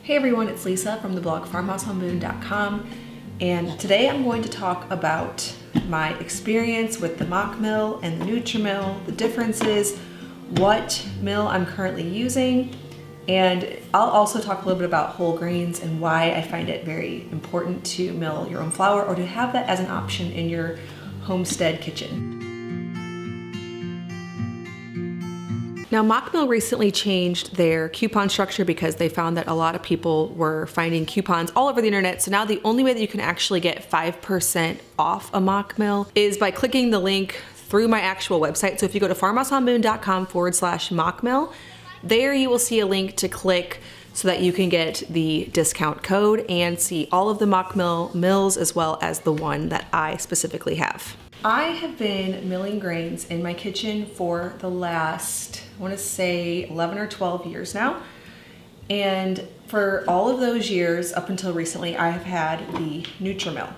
Hey everyone, it's Lisa from the blog farmhouseonboone.com, and today I'm going to talk about my experience with the Mach mill and the Nutrimill, the differences, what mill I'm currently using, and I'll also talk a little bit about whole grains and why I find it very important to mill your own flour or to have that as an option in your homestead kitchen. Now, Mach Mill recently changed their coupon structure because they found that a lot of people were finding coupons all over the internet. So now the only way that you can actually get 5% off a Mach Mill is by clicking the link through my actual website. So if you go to farmhouseonboone.com/Mach Mill, there you will see a link to click so that you can get the discount code and see all of the Mach Mill mills as well as the one that I specifically have. I have been milling grains in my kitchen for the last, I want to say 11 or 12 years now. And for all of those years, up until recently, I have had the Nutrimill.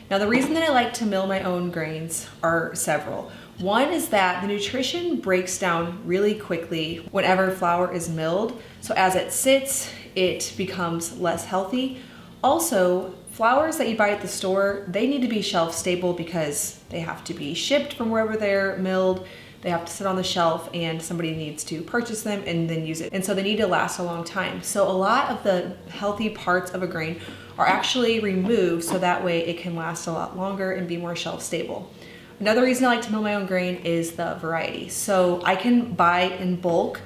Now, the reason that I like to mill my own grains are several. One is that the nutrition breaks down really quickly whenever flour is milled. So as it sits, it becomes less healthy. Also, flours that you buy at the store, they need to be shelf stable because they have to be shipped from wherever they're milled. They have to sit on the shelf and somebody needs to purchase them and then use it. And so they need to last a long time. So a lot of the healthy parts of a grain are actually removed so that way it can last a lot longer and be more shelf stable. Another reason I like to mill my own grain is the variety. So I can buy in bulk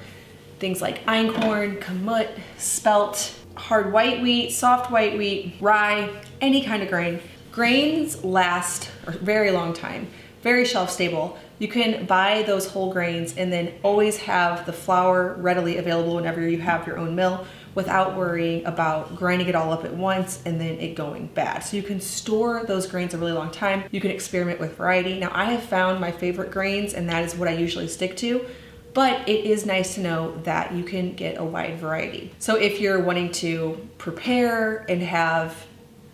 things like einkorn, kamut, spelt, hard white wheat, soft white wheat, rye, any kind of grain. Grains last a very long time, very shelf stable. You can buy those whole grains and then always have the flour readily available whenever you have your own mill without worrying about grinding it all up at once and then it going bad. So you can store those grains a really long time. You can experiment with variety. Now, I have found my favorite grains and that is what I usually stick to. But it is nice to know that you can get a wide variety. So if you're wanting to prepare and have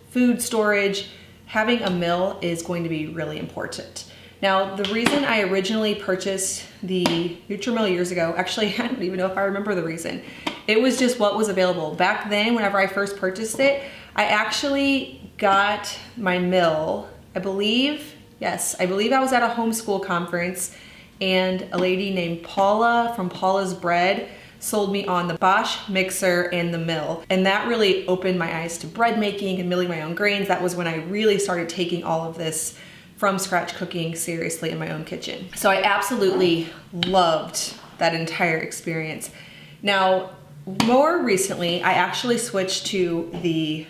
food storage, having a mill is going to be really important. Now, the reason I originally purchased the Nutrimill years ago, actually, I don't even know if I remember the reason. It was just what was available. Back then, whenever I first purchased it, I actually got my mill, I believe I was at a homeschool conference and a lady named Paula from Paula's Bread sold me on the Bosch mixer and the mill. And that really opened my eyes to bread making and milling my own grains. That was when I really started taking all of this from scratch cooking seriously in my own kitchen. So I absolutely loved that entire experience. Now, more recently, I actually switched to the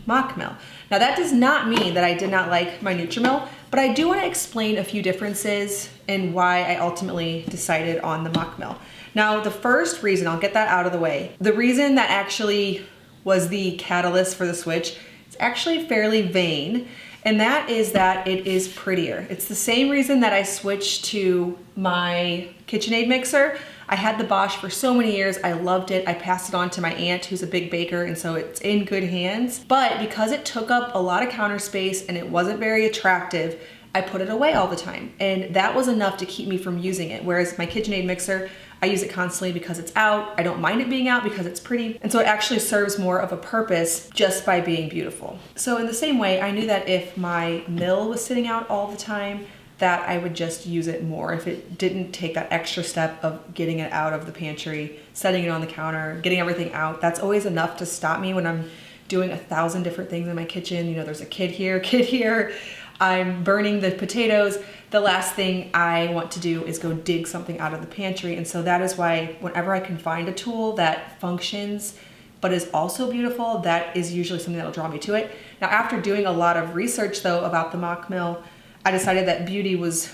Mach mill. Now that does not mean that I did not like my Nutrimill, but I do want to explain a few differences and why I ultimately decided on the Mach mill. Now, the first reason, I'll get that out of the way. The reason that actually was the catalyst for the switch is actually fairly vain, and that is that it is prettier. It's the same reason that I switched to my KitchenAid mixer. I had the Bosch for so many years. I loved it. I passed it on to my aunt who's a big baker, and so it's in good hands. But because it took up a lot of counter space and it wasn't very attractive, I put it away all the time. And that was enough to keep me from using it. Whereas my KitchenAid mixer, I use it constantly because it's out. I don't mind it being out because it's pretty. And so it actually serves more of a purpose just by being beautiful. So in the same way, I knew that if my mill was sitting out all the time, that I would just use it more if it didn't take that extra step of getting it out of the pantry, setting it on the counter, getting everything out. That's always enough to stop me when I'm doing 1,000 different things in my kitchen. You know, there's a kid here, I'm burning the potatoes. The last thing I want to do is go dig something out of the pantry. And so that is why whenever I can find a tool that functions but is also beautiful, that is usually something that'll draw me to it. Now, after doing a lot of research though about the Mach mill, I decided that beauty was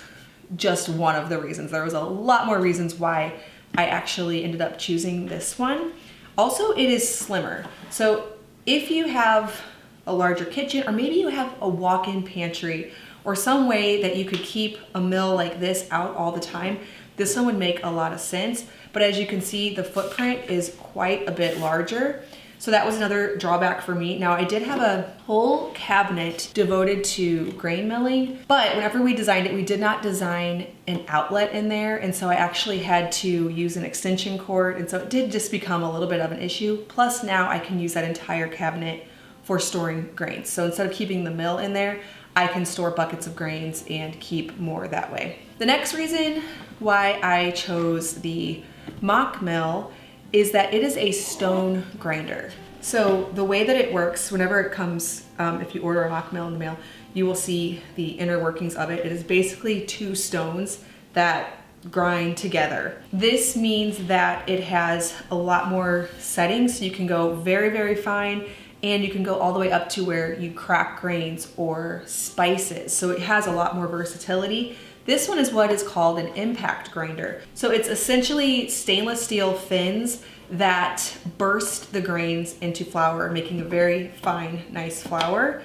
just one of the reasons. There was a lot more reasons why I actually ended up choosing this one. Also, it is slimmer. So if you have a larger kitchen, or maybe you have a walk-in pantry or some way that you could keep a mill like this out all the time, this one would make a lot of sense. But as you can see, the footprint is quite a bit larger. So that was another drawback for me. Now I did have a whole cabinet devoted to grain milling, but whenever we designed it, we did not design an outlet in there. And so I actually had to use an extension cord. And so it did just become a little bit of an issue. Plus now I can use that entire cabinet for storing grains. So instead of keeping the mill in there, I can store buckets of grains and keep more that way. The next reason why I chose the Mach mill is that it is a stone grinder. So the way that it works, whenever it comes, if you order a Mach mill in the mail, you will see the inner workings of it. It is basically two stones that grind together. This means that it has a lot more settings. So you can go very, very fine, and you can go all the way up to where you crack grains or spices. So it has a lot more versatility. This one is what is called an impact grinder. So it's essentially stainless steel fins that burst the grains into flour, making a very fine, nice flour.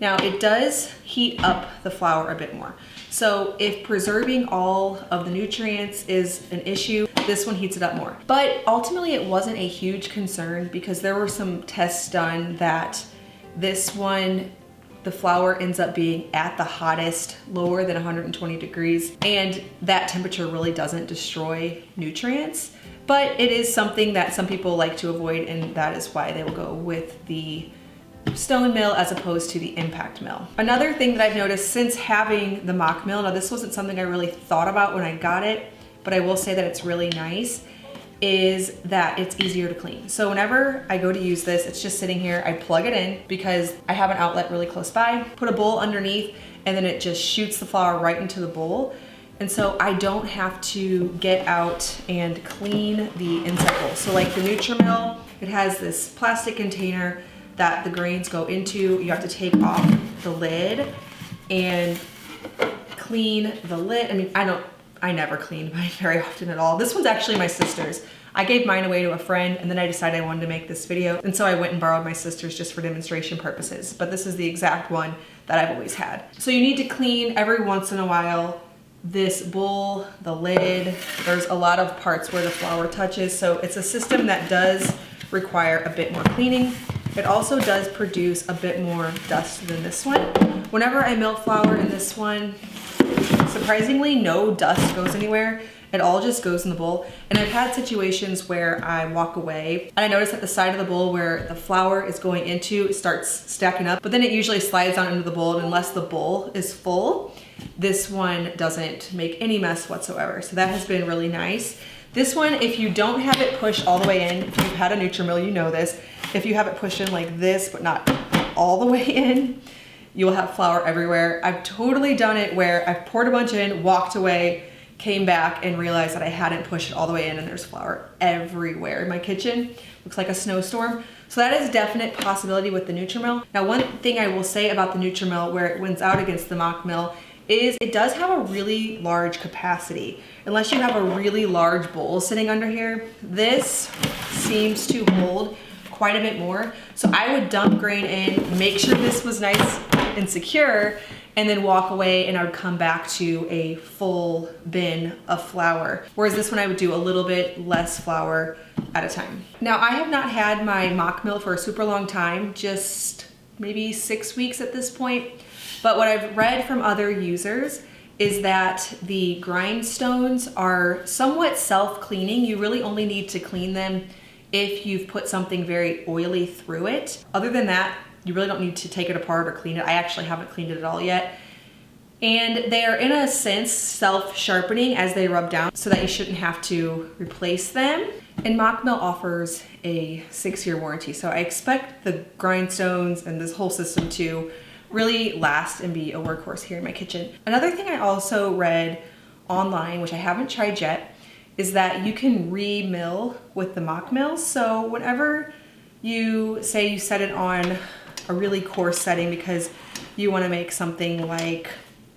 Now it does heat up the flour a bit more. So if preserving all of the nutrients is an issue, this one heats it up more. But ultimately it wasn't a huge concern because there were some tests done that this one, the flour ends up being at the hottest, lower than 120 degrees, and that temperature really doesn't destroy nutrients. But it is something that some people like to avoid, and that is why they will go with the stone mill as opposed to the impact mill. Another thing that I've noticed since having the Mach mill, now this wasn't something I really thought about when I got it, but I will say that it's really nice, is that it's easier to clean. So whenever I go to use this, it's just sitting here, I plug it in because I have an outlet really close by, put a bowl underneath, and then it just shoots the flour right into the bowl. And so I don't have to get out and clean the inside bowl. So like the Nutrimill, it has this plastic container that the grains go into. You have to take off the lid and clean the lid. I mean, I never clean mine very often at all. This one's actually my sister's. I gave mine away to a friend, and then I decided I wanted to make this video. And so I went and borrowed my sister's just for demonstration purposes. But this is the exact one that I've always had. So you need to clean every once in a while this bowl, the lid. There's a lot of parts where the flour touches. So it's a system that does require a bit more cleaning. It also does produce a bit more dust than this one. Whenever I melt flour in this one, surprisingly, no dust goes anywhere. It all just goes in the bowl. And I've had situations where I walk away and I notice at the side of the bowl where the flour is going into, it starts stacking up, but then it usually slides down into the bowl, and unless the bowl is full, this one doesn't make any mess whatsoever. So that has been really nice. This one, if you don't have it pushed all the way in, if you've had a Nutrimill, you know this. If you have it pushed in like this, but not all the way in, you will have flour everywhere. I've totally done it where I've poured a bunch in, walked away, came back and realized that I hadn't pushed it all the way in, and there's flour everywhere in my kitchen. Looks like a snowstorm. So that is a definite possibility with the Nutrimill. Now, one thing I will say about the Nutrimill where it wins out against the Mach mill is it does have a really large capacity. Unless you have a really large bowl sitting under here, this seems to hold quite a bit more. So I would dump grain in, make sure this was nice and secure, and then walk away, and I would come back to a full bin of flour. Whereas this one I would do a little bit less flour at a time. Now, I have not had my Mach mill for a super long time, just maybe 6 weeks at this point. But what I've read from other users is that the grindstones are somewhat self-cleaning. You really only need to clean them if you've put something very oily through it. Other than that, you really don't need to take it apart or clean it. I actually haven't cleaned it at all yet. And they are, in a sense, self-sharpening as they rub down, so that you shouldn't have to replace them. And Mach mill offers a 6-year warranty. So I expect the grindstones and this whole system to really last and be a workhorse here in my kitchen. Another thing I also read online, which I haven't tried yet, is that you can re-mill with the Mach mill. So whenever you say you set it on a really coarse setting because you want to make something like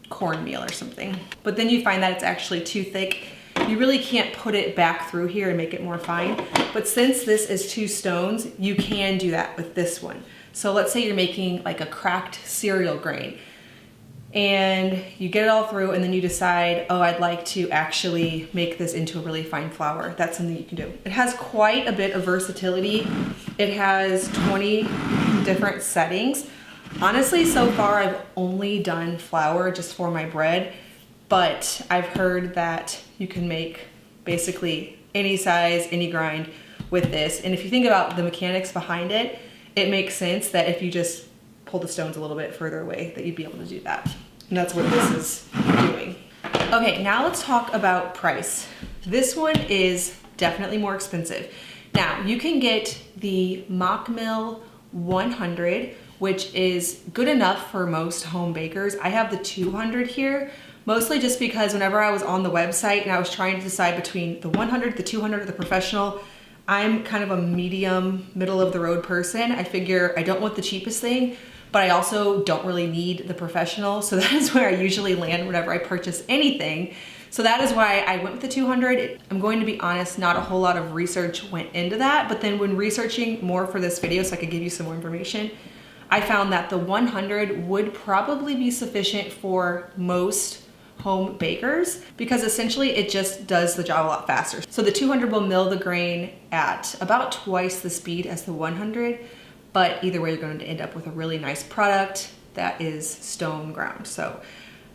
cornmeal or something, but then you find that it's actually too thick, you really can't put it back through here and make it more fine. But since this is 2 stones, you can do that with this one. So let's say you're making like a cracked cereal grain, and you get it all through, and then you decide, oh, I'd like to actually make this into a really fine flour. That's something you can do. It has quite a bit of versatility. It has 20 different settings. Honestly, so far I've only done flour just for my bread, but I've heard that you can make basically any size, any grind with this. And if you think about the mechanics behind it, it makes sense that if you just pull the stones a little bit further away, that you'd be able to do that. And that's what this is doing. Okay, now let's talk about price. This one is definitely more expensive. Now, you can get the Mach 100, which is good enough for most home bakers. I have the 200 here, mostly just because whenever I was on the website and I was trying to decide between the 100, the 200, or the professional, I'm kind of a medium, middle of the road person. I figure I don't want the cheapest thing, but I also don't really need the professional. So that is where I usually land whenever I purchase anything. So that is why I went with the 200. I'm going to be honest, not a whole lot of research went into that, but then when researching more for this video so I could give you some more information, I found that the 100 would probably be sufficient for most home bakers, because essentially it just does the job a lot faster. So the 200 will mill the grain at about twice the speed as the 100, but either way you're going to end up with a really nice product that is stone ground. So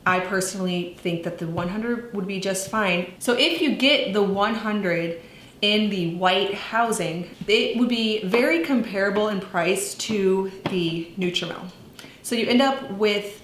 I personally think that the 100 would be just fine. So if you get the 100 in the white housing, it would be very comparable in price to the nutritional. So you end up with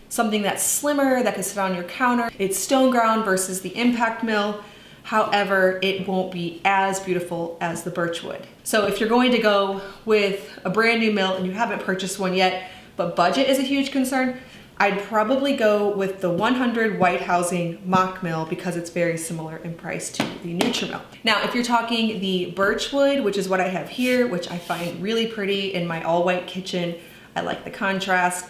something that's slimmer, that can sit on your counter. It's stone ground versus the impact mill. However, it won't be as beautiful as the birchwood. So if you're going to go with a brand new mill and you haven't purchased one yet, but budget is a huge concern, I'd probably go with the 100 white housing Mach mill because it's very similar in price to the nutritional. Now, if you're talking the birchwood, which is what I have here, which I find really pretty in my all white kitchen, I like the contrast.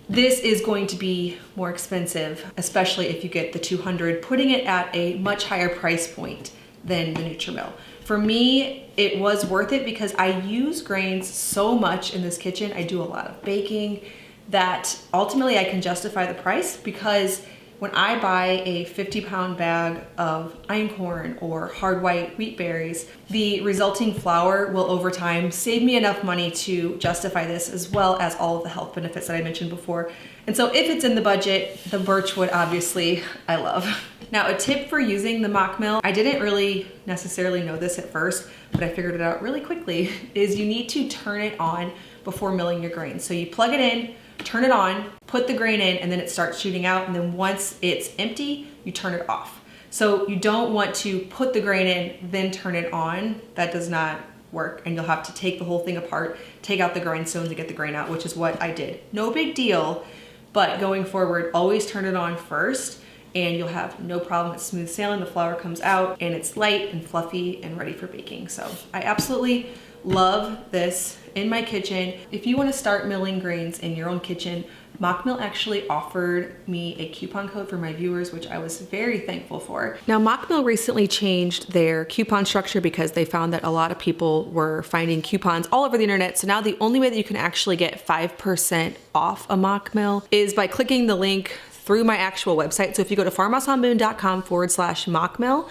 This is going to be more expensive, especially if you get the 200, putting it at a much higher price point than the Nutrimill. For me, it was worth it because I use grains so much in this kitchen. I do a lot of baking that ultimately I can justify the price, because when I buy a 50-pound bag of einkorn or hard white wheat berries, the resulting flour will over time save me enough money to justify this, as well as all of the health benefits that I mentioned before. And so if it's in the budget, the birchwood obviously I love. Now, a tip for using the Mach mill, I didn't really necessarily know this at first, but I figured it out really quickly, is you need to turn it on before milling your grains. So you plug it in, turn it on, put the grain in, and then it starts shooting out. And then once it's empty, you turn it off. So you don't want to put the grain in, then turn it on. That does not work. And you'll have to take the whole thing apart, take out the grindstones to get the grain out, which is what I did. No big deal, but going forward, always turn it on first and you'll have no problem. It's smooth sailing. The flour comes out and it's light and fluffy and ready for baking. So I absolutely love this in my kitchen. If you want to start milling grains in your own kitchen, Mach Mill actually offered me a coupon code for my viewers, which I was very thankful for. Now, Mach Mill recently changed their coupon structure because they found that a lot of people were finding coupons all over the internet. So now the only way that you can actually get 5% off a Mach Mill is by clicking the link through my actual website. So if you go to farmhouseonmoon.com/Mach Mill,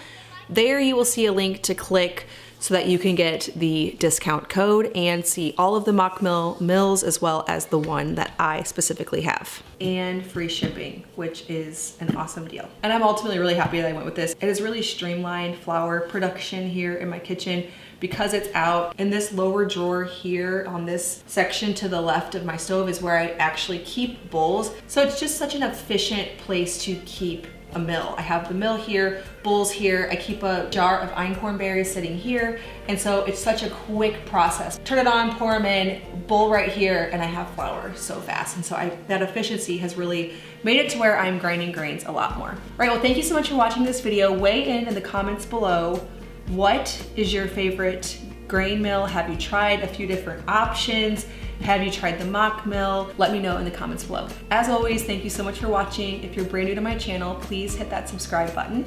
there you will see a link to click so that you can get the discount code and see all of the Mach Mill mills, as well as the one that I specifically have. And free shipping, which is an awesome deal. And I'm ultimately really happy that I went with this. It has really streamlined flour production here in my kitchen because it's out. In this lower drawer here on this section to the left of my stove is where I actually keep bowls. So it's just such an efficient place to keep a mill. I have the mill here, bowls here, I keep a jar of einkorn berries sitting here, and so it's such a quick process. Turn it on, pour them in, bowl right here, and I have flour so fast. And so that efficiency has really made it to where I'm grinding grains a lot more. All right, well, thank you so much for watching this video. Weigh in the comments below. What is your favorite grain mill? Have you tried a few different options? Have you tried the Mach Mill? Let me know in the comments below. As always, thank you so much for watching. If you're brand new to my channel, please hit that subscribe button.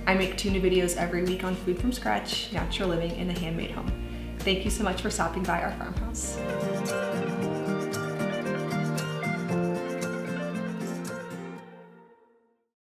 I make 2 new videos every week on food from scratch, natural living in a handmade home. Thank you so much for stopping by our farmhouse.